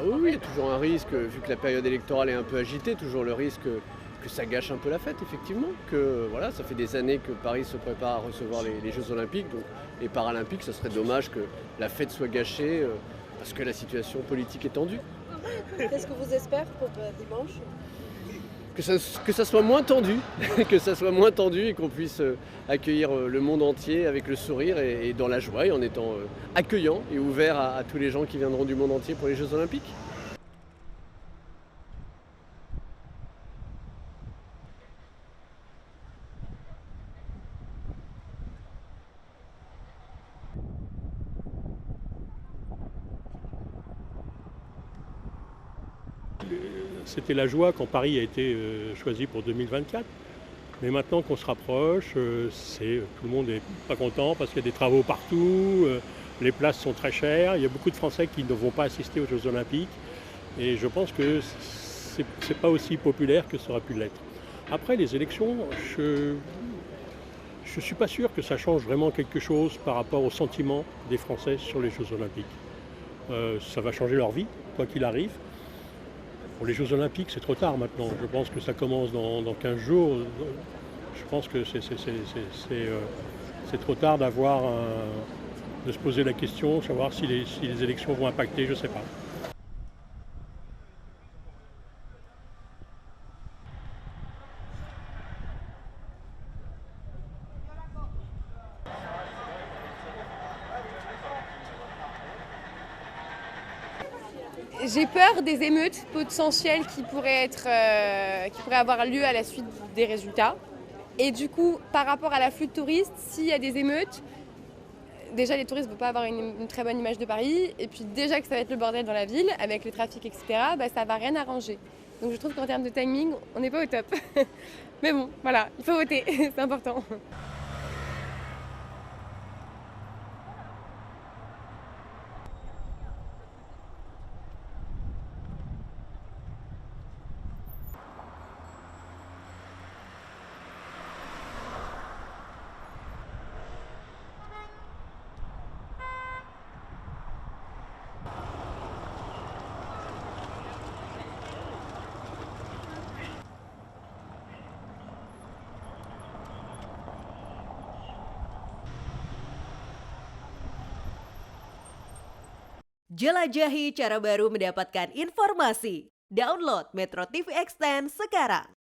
oui, oui, il y a toujours un risque, vu que la période électorale est un peu agitée, toujours le risque que ça gâche un peu la fête, effectivement. Que voilà, ça fait des années que Paris se prépare à recevoir les Jeux Olympiques et Paralympiques. Ça serait dommage que la fête soit gâchée parce que la situation politique est tendue. Qu'est-ce que vous espérez pour dimanche? Que ça soit moins tendu, que ça soit moins tendu et qu'on puisse accueillir le monde entier avec le sourire et dans la joie et en étant accueillant et ouvert à tous les gens qui viendront du monde entier pour les Jeux Olympiques. C'était la joie quand Paris a été choisi pour 2024. Mais maintenant qu'on se rapproche, tout le monde n'est pas content parce qu'il y a des travaux partout, les places sont très chères, il y a beaucoup de Français qui ne vont pas assister aux Jeux Olympiques. Et je pense que c'est pas aussi populaire que ça aurait pu l'être. Après les élections, je ne suis pas sûr que ça change vraiment quelque chose par rapport au sentiment des Français sur les Jeux Olympiques. Ça va changer leur vie, quoi qu'il arrive. Pour les Jeux Olympiques, c'est trop tard maintenant. Je pense que ça commence dans 15 jours. Je pense que c'est trop tard de se poser la question, savoir si les élections vont impacter, je ne sais pas. J'ai peur des émeutes potentielles qui pourraient avoir lieu à la suite des résultats. Et du coup, par rapport à l'afflux de touristes, s'il y a des émeutes, déjà les touristes ne vont pas avoir une très bonne image de Paris. Et puis déjà que ça va être le bordel dans la ville, avec le trafic, etc., bah, ça va rien arranger. Donc je trouve qu'en termes de timing, on n'est pas au top. Mais bon, voilà, il faut voter, c'est important. Jelajahi cara baru mendapatkan informasi. Download Metro TV Extend sekarang.